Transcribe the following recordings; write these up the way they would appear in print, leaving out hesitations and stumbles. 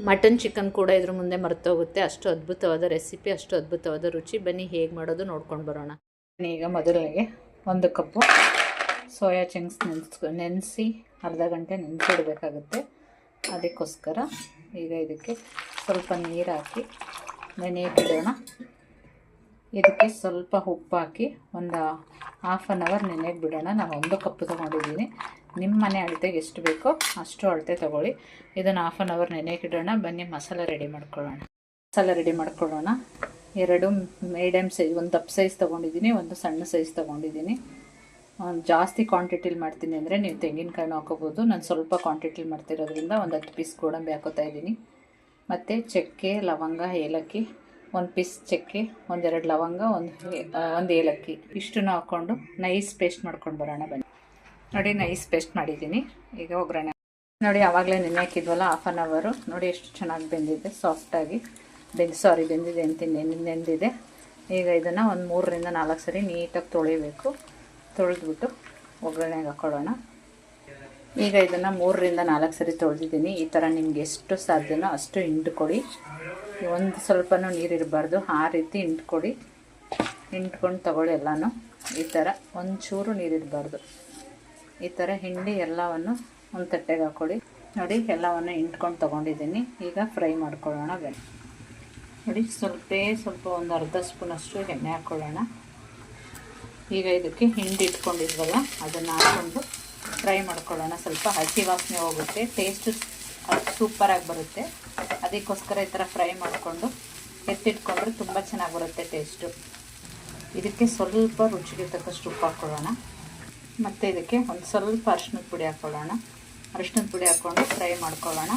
Mutton chicken ಕೂಡ ಇದ್ರ ಮುಂದೆ ಮರ್ತೋಗುತ್ತೆ. ಅಷ್ಟು ಅದ್ಭುತವಾದ ರೆಸಿಪಿ, ಅಷ್ಟು ಅದ್ಭುತವಾದ ರುಚಿ. ಬನ್ನಿ ಹೇಗೆ ಮಾಡೋದು ನೋಡ್ಕೊಂಡು ಬರೋಣ. ಈಗ ಮೊದಲಿಗೆ 1 ಕಪ್ಪು ಸೋಯಾ ಚಂಕ್ಸ್ ನೆನೆಸಿ ಅರ್ಧ ಗಂಟೆ ನೆನೆಸಿಡಬೇಕಾಗುತ್ತೆ. ಅದಕ್ಕೋಸ್ಕರ ಈಗ ಇದಕ್ಕೆ ಸ್ವಲ್ಪ ನೀರು ಹಾಕಿ ನೆನೆಯಿಡೋಣ. ಇದಕ್ಕೆ ಸ್ವಲ್ಪ ಉಪ್ಪು ಹಾಕಿ ಒಂದು ಹಾಫ್ ಆನ್ ಅವರ್ ನೆನೆಗೆ ಬಿಡೋಣ. ನಾನು 1 ಕಪ್ ತೊಗೊಂಡಿದ್ದೀನಿ. ನಿಮ್ಮ ಮನೆ ಅಳತೆಗೆ ಎಷ್ಟು ಬೇಕೋ ಅಷ್ಟು ಅಳತೆ ತೊಗೊಳ್ಳಿ. ಇದನ್ನು ಹಾಫ್ ಆನ್ ಅವರ್ ನೆನೆಗೆ ಇಡೋಣ. ಬನ್ನಿ ಮಸಾಲೆ ರೆಡಿ ಮಾಡ್ಕೊಳ್ಳೋಣ. ಮಸಾಲೆ ರೆಡಿ ಮಾಡ್ಕೊಳ್ಳೋಣ. 2 ಮೀಡಿಯಮ್ ಸೈಜ್, 1 ದಪ್ಪ ಸೈಜ್ ತೊಗೊಂಡಿದ್ದೀನಿ, 1 ಸಣ್ಣ ಸೈಜ್ ತೊಗೊಂಡಿದ್ದೀನಿ. ಜಾಸ್ತಿ ಕ್ವಾಂಟಿಟಿಲಿ ಮಾಡ್ತೀನಿ ಅಂದರೆ ನೀವು ತೆಂಗಿನಕಾಯಿನೂ ಹಾಕೋಬೋದು. ನಾನು ಸ್ವಲ್ಪ ಕ್ವಾಂಟಿಟಿಲಿ ಮಾಡ್ತಿರೋದ್ರಿಂದ 10 ಪೀಸ್ ಗೋಡಂಬಿ ಹಾಕೋತಾ ಇದ್ದೀನಿ. ಮತ್ತು ಚಕ್ಕೆ, ಲವಂಗ, ಏಲಕ್ಕಿ, 1 ಪೀಸ್ ಚಕ್ಕೆ, 1-2 ಲವಂಗ, 1 ಏಲಕ್ಕಿ ಇಷ್ಟನ್ನು ಹಾಕ್ಕೊಂಡು ನೈಸ್ ಪೇಸ್ಟ್ ಮಾಡ್ಕೊಂಡು ಬರೋಣ. ಬನ್ನಿ ನೋಡಿ, ನೈಸ್ ಪೇಸ್ಟ್ ಮಾಡಿದ್ದೀನಿ. ಈಗ ಒಗ್ಗರಣೆ ನೋಡಿ, ಆವಾಗಲೇ ನೆನೆ ಹಾಕಿದ್ವಲ್ಲ ಹಾಫ್ ಆನ್ ಅವರು. ನೋಡಿ ಎಷ್ಟು ಚೆನ್ನಾಗಿ ಬೆಂದಿದೆ, ಸಾಫ್ಟಾಗಿ ಬೆಂದಿದೆ ಅಂತೀನಿ, ನೆಂದಿದೆ. ಈಗ ಇದನ್ನು ಒಂದು 3ರಿಂದ 4 ಸರಿ ನೀಟಾಗಿ ತೊಳಿಬೇಕು. ತೊಳೆದ್ಬಿಟ್ಟು ಒಗ್ಗರಣೆಗೆ ಹಾಕ್ಕೊಳ್ಳೋಣ. ಈಗ ಇದನ್ನು 3ರಿಂದ 4 ಸರಿ ತೊಳೆದಿದ್ದೀನಿ. ಈ ಥರ ನಿಮ್ಗೆ ಎಷ್ಟು ಸಾಧ್ಯನೋ ಅಷ್ಟು ಹಿಂಡ್ಕೊಡಿ. ಒಂದು ಸ್ವಲ್ಪನೂ ನೀರಿರಬಾರ್ದು, ಆ ರೀತಿ ಹಿಂಡ್ಕೊಂಡು ತಗೊಳ್ಳಿ. ಎಲ್ಲನೂ ಈ ಥರ ಒಂಚೂರು ನೀರಿರಬಾರ್ದು. ಈ ಥರ ಹಿಂಡಿ ಎಲ್ಲವನ್ನು ಒಂದು ತಟ್ಟೆಗೆ ಹಾಕ್ಕೊಳ್ಳಿ. ನೋಡಿ, ಎಲ್ಲವನ್ನು ಹಿಂಡ್ಕೊಂಡು ತೊಗೊಂಡಿದ್ದೀನಿ. ಈಗ ಫ್ರೈ ಮಾಡ್ಕೊಳ್ಳೋಣ. ಬನ್ನಿ ನೋಡಿ, ಸ್ವಲ್ಪ ಒಂದು ಅರ್ಧ ಸ್ಪೂನಷ್ಟು ಎಣ್ಣೆ ಹಾಕ್ಕೊಳ್ಳೋಣ. ಈಗ ಇದಕ್ಕೆ ಹಿಂಡಿ ಇಟ್ಕೊಂಡಿದ್ವಲ್ಲ ಅದನ್ನು ಹಾಕ್ಕೊಂಡು ಫ್ರೈ ಮಾಡ್ಕೊಳ್ಳೋಣ. ಸ್ವಲ್ಪ ಹಸಿ ವಾಸನೆ ಹೋಗುತ್ತೆ, ಟೇಸ್ಟು ಸೂಪರಾಗಿ ಬರುತ್ತೆ. ಅದಕ್ಕೋಸ್ಕರ ಈ ಥರ ಫ್ರೈ ಮಾಡಿಕೊಂಡು ಎತ್ತಿಟ್ಕೊಂಡ್ರೆ ತುಂಬ ಚೆನ್ನಾಗಿ ಬರುತ್ತೆ ಟೇಸ್ಟು. ಇದಕ್ಕೆ ಸ್ವಲ್ಪ ರುಚಿಗೆ ತಕ್ಕಷ್ಟು ಉಪ್ಪು ಹಾಕ್ಕೊಳ್ಳೋಣ. ಮತ್ತು ಇದಕ್ಕೆ ಒಂದು ಸ್ವಲ್ಪ ಅರಿಶಿಣದ ಪುಡಿ ಹಾಕ್ಕೊಳ್ಳೋಣ. ಅರಿಶಿಣದ ಪುಡಿ ಹಾಕ್ಕೊಂಡು ಫ್ರೈ ಮಾಡ್ಕೊಳ್ಳೋಣ.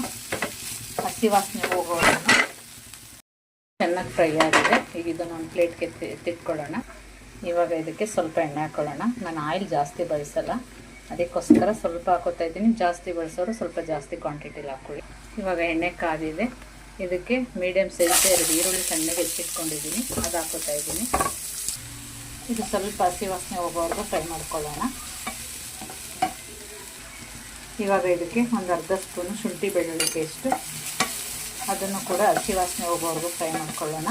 ಹಸಿ ವಾಸನೆ ಹೋಗೋಣ. ಚೆನ್ನಾಗಿ ಫ್ರೈ ಆಗಿದೆ. ಈಗ ಇದನ್ನು ಒಂದು ಪ್ಲೇಟ್ಗೆ ಎತ್ತಿಟ್ಕೊಳ್ಳೋಣ. ಇವಾಗ ಇದಕ್ಕೆ ಸ್ವಲ್ಪ ಎಣ್ಣೆ ಹಾಕ್ಕೊಳ್ಳೋಣ. ನಾನು ಆಯಿಲ್ ಜಾಸ್ತಿ ಬಳಸಲ್ಲ, ಅದಕ್ಕೋಸ್ಕರ ಸ್ವಲ್ಪ ಹಾಕೋತಾ ಇದ್ದೀನಿ. ಜಾಸ್ತಿ ಬಳಸೋರು ಸ್ವಲ್ಪ ಜಾಸ್ತಿ ಕ್ವಾಂಟಿಟಿಲಿ ಹಾಕ್ಕೊಳ್ಳಿ. ಇವಾಗ ಎಣ್ಣೆ ಕಾದಿದೆ. ಇದಕ್ಕೆ ಮೀಡಿಯಮ್ ಸೈಜ್ 2 ಈರುಳ್ಳಿ ಸಣ್ಣಗೆ ಹೆಚ್ಚಿಟ್ಕೊಂಡಿದ್ದೀನಿ, ಅದು ಹಾಕೋತಾ ಇದ್ದೀನಿ. ಇದು ಸ್ವಲ್ಪ ಹಸಿ ವಾಸನೆ ಹೋಗೋವರೆಗೂ ಫ್ರೈ ಮಾಡ್ಕೊಳ್ಳೋಣ. ಇವಾಗ ಇದಕ್ಕೆ ಒಂದು ಅರ್ಧ ಸ್ಪೂನು ಶುಂಠಿ ಬೆಳ್ಳುಳ್ಳಿ ಪೇಸ್ಟು, ಅದನ್ನು ಕೂಡ ಹಸಿ ವಾಸನೆ ಹೋಗೋವರೆಗೂ ಫ್ರೈ ಮಾಡ್ಕೊಳ್ಳೋಣ.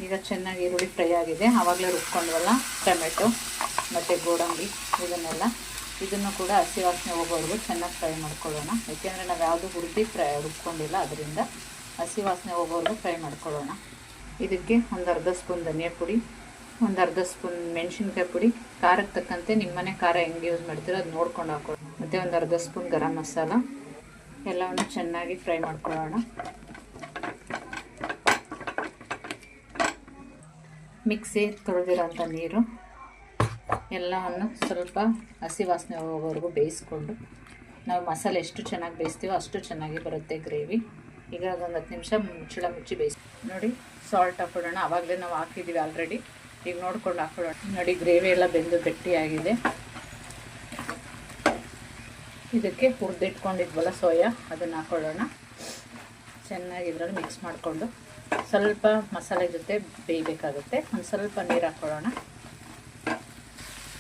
ಈಗ ಚೆನ್ನಾಗಿ ಈರುಳ್ಳಿ ಫ್ರೈ ಆಗಿದೆ. ಆವಾಗಲೇ ರುಬ್ಕೊಂಡ್ವಲ್ಲ ಟೊಮೆಟೊ ಮತ್ತು ಗೋಡಂಬಿ ಇದನ್ನು ಕೂಡ ಹಸಿ ವಾಸನೆ ಹೋಗೋವರೆಗೂ ಚೆನ್ನಾಗಿ ಫ್ರೈ ಮಾಡ್ಕೊಳ್ಳೋಣ. ಏಕೆಂದರೆ ನಾವು ಯಾವುದು ರುಬ್ಕೊಂಡಿಲ್ಲ, ಅದರಿಂದ ಹಸಿ ವಾಸನೆ ಹೋಗೋವರೆಗೂ ಫ್ರೈ ಮಾಡ್ಕೊಳ್ಳೋಣ. ಇದಕ್ಕೆ ಒಂದು ಅರ್ಧ ಸ್ಪೂನ್ ಧನಿಯಾ ಪುಡಿ, ಒಂದು ಅರ್ಧ ಸ್ಪೂನ್ ಮೆಣಸಿನ್ಕಾಯಿ ಪುಡಿ, ಖಾರಕ್ಕೆ ತಕ್ಕಂತೆ ನಿಮ್ಮನೆ ಖಾರ ಹೆಂಗೆ ಯೂಸ್ ಮಾಡ್ತೀರೋ ಅದು ನೋಡ್ಕೊಂಡು ಹಾಕೊಳ್ಳಿ. ಮತ್ತು ಒಂದು ಅರ್ಧ ಸ್ಪೂನ್ ಗರಂ ಮಸಾಲ, ಎಲ್ಲವನ್ನು ಚೆನ್ನಾಗಿ ಫ್ರೈ ಮಾಡ್ಕೊಳ್ಳೋಣ. ಮಿಕ್ಸಿ ತೊಳೆದಿರೋಂಥ ನೀರು ಎಲ್ಲವನ್ನು ಸ್ವಲ್ಪ ಹಸಿ ವಾಸನೆ ಹೋಗೋವರೆಗೂ ಬೇಯಿಸ್ಕೊಂಡು, ನಾವು ಮಸಾಲೆ ಎಷ್ಟು ಚೆನ್ನಾಗಿ ಬೇಯಿಸ್ತೀವೋ ಅಷ್ಟು ಚೆನ್ನಾಗಿ ಬರುತ್ತೆ ಗ್ರೇವಿ. ಈಗ ಒಂದು 10 ನಿಮಿಷ ಮುಚ್ಚಿ ಬೇಯಿಸಿ. ನೋಡಿ, ಸಾಲ್ಟ್ ಹಾಕೊಳ್ಳೋಣ. ಆವಾಗಲೇ ನಾವು ಹಾಕಿದ್ದೀವಿ ಆಲ್ರೆಡಿ. ಈಗ ನೋಡ್ಕೊಂಡು ಹಾಕೊಳ್ಳೋಣ. ನೋಡಿ, ಗ್ರೇವಿ ಎಲ್ಲ ಬೆಂದು ಗಟ್ಟಿಯಾಗಿದೆ. ಇದಕ್ಕೆ ಹುರಿದಿಟ್ಕೊಂಡಿದ್ವಲ್ಲ ಸೋಯಾ, ಅದನ್ನು ಹಾಕೊಳ್ಳೋಣ. ಚೆನ್ನಾಗಿ ಇದರಲ್ಲಿ ಮಿಕ್ಸ್ ಮಾಡಿಕೊಂಡು ಸ್ವಲ್ಪ ಮಸಾಲೆ ಜೊತೆ ಬೇಯಬೇಕಾಗುತ್ತೆ. ಒಂದು ಸ್ವಲ್ಪ ನೀರು ಹಾಕ್ಕೊಳ್ಳೋಣ.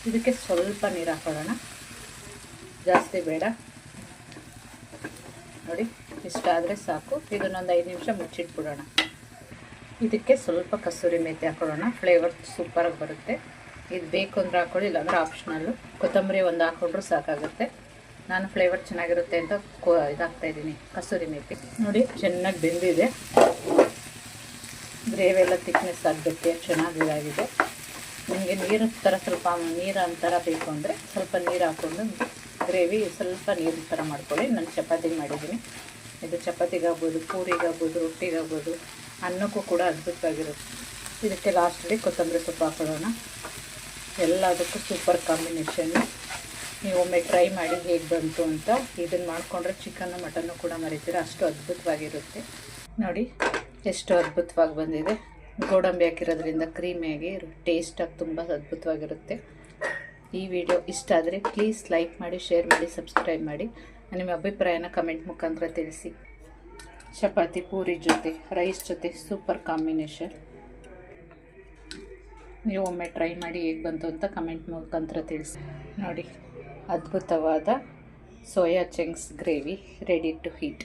ಇದಕ್ಕೆ ಸ್ವಲ್ಪ ನೀರು ಹಾಕ್ಕೊಳ್ಳೋಣ, ಜಾಸ್ತಿ ಬೇಡ. ನೋಡಿ, ಇಷ್ಟಾದರೆ ಸಾಕು. ಇದನ್ನೊಂದು 5 ನಿಮಿಷ ಮುಚ್ಚಿಟ್ಬಿಡೋಣ. ಇದಕ್ಕೆ ಸ್ವಲ್ಪ ಕಸೂರಿ ಮೇಥಿ ಹಾಕ್ಕೊಳ್ಳೋಣ. ಫ್ಲೇವರ್ ಸೂಪರಾಗಿ ಬರುತ್ತೆ. ಇದು ಬೇಕು ಅಂದರೆ ಹಾಕ್ಕೊಳ್ಳಿ, ಇಲ್ಲಾಂದರೆ ಆಪ್ಷನಲ್ಲು. ಕೊತ್ತಂಬರಿ ಒಂದು ಹಾಕ್ಕೊಂಡ್ರೂ ಸಾಕಾಗುತ್ತೆ. ನಾನು ಫ್ಲೇವರ್ ಚೆನ್ನಾಗಿರುತ್ತೆ ಅಂತ ಇದಾಗ್ತಾಯಿದ್ದೀನಿ, ಕಸೂರಿ ಮೇಥಿ. ನೋಡಿ, ಚೆನ್ನಾಗಿ ಬೆಂದಿದೆ. ಗ್ರೇವಿ ಎಲ್ಲ ತಿಕ್ನೆಸ್ ಆಗಬೇಕು, ಚೆನ್ನಾಗಿ ಇದಾಗಿದೆ. ನಿಮಗೆ ನೀರು ಥರ ಸ್ವಲ್ಪ ನೀರು ಅಂತರ ಬೇಕು ಅಂದರೆ ಸ್ವಲ್ಪ ನೀರು ಹಾಕ್ಕೊಂಡು ಗ್ರೇವಿ ಸ್ವಲ್ಪ ನೀರು ಥರ ಮಾಡ್ಕೊಳ್ಳಿ. ನಾನು ಚಪಾತಿಗೆ ಮಾಡಿದ್ದೀನಿ. ಇದು ಚಪಾತಿಗಾಗ್ಬೋದು, ಪೂರಿಗಾಗ್ಬೋದು, ರೊಟ್ಟಿಗಾಗ್ಬೋದು, ಅನ್ನಕ್ಕೂ ಕೂಡ ಅದ್ಭುತವಾಗಿರುತ್ತೆ. ಇದಕ್ಕೆ ಲಾಸ್ಟಲ್ಲಿ ಕೊತ್ತಂಬರಿ ಸೊಪ್ಪು ಹಾಕೊಳ್ಳೋಣ. ಎಲ್ಲದಕ್ಕೂ ಸೂಪರ್ ಕಾಂಬಿನೇಷನ್ನು. ನೀವು ಒಮ್ಮೆ ಟ್ರೈ ಮಾಡಿ ಹೇಗೆ ಬಂತು ಅಂತ. ಇದನ್ನು ಮಾಡಿಕೊಂಡ್ರೆ ಚಿಕನ್ನು ಮಟನ್ನು ಕೂಡ ಮರಿತೀರ, ಅಷ್ಟು ಅದ್ಭುತವಾಗಿರುತ್ತೆ. ನೋಡಿ ಎಷ್ಟು ಅದ್ಭುತವಾಗಿ ಬಂದಿದೆ. ಗೋಡಂಬಿ ಹಾಕಿರೋದ್ರಿಂದ ಕ್ರೀಮಿಯಾಗಿ ಟೇಸ್ಟಾಗಿ ತುಂಬ ಅದ್ಭುತವಾಗಿರುತ್ತೆ. ಈ ವಿಡಿಯೋ ಇಷ್ಟ ಆದರೆ ಪ್ಲೀಸ್ ಲೈಕ್ ಮಾಡಿ, ಶೇರ್ ಮಾಡಿ, ಸಬ್ಸ್ಕ್ರೈಬ್ ಮಾಡಿ. ನಿಮ್ಮ ಅಭಿಪ್ರಾಯನ ಕಮೆಂಟ್ ಮುಖಾಂತರ ತಿಳಿಸಿ. ಚಪಾತಿ, ಪೂರಿ ಜೊತೆ, ರೈಸ್ ಜೊತೆ ಸೂಪರ್ ಕಾಂಬಿನೇಷನ್. ನೀವು ಒಮ್ಮೆ ಟ್ರೈ ಮಾಡಿ ಹೇಗೆ ಬಂತು ಅಂತ ಕಮೆಂಟ್ ಮುಖಾಂತರ ತಿಳಿಸಿ. ನೋಡಿ, ಅದ್ಭುತವಾದ soya chunks gravy ready to heat.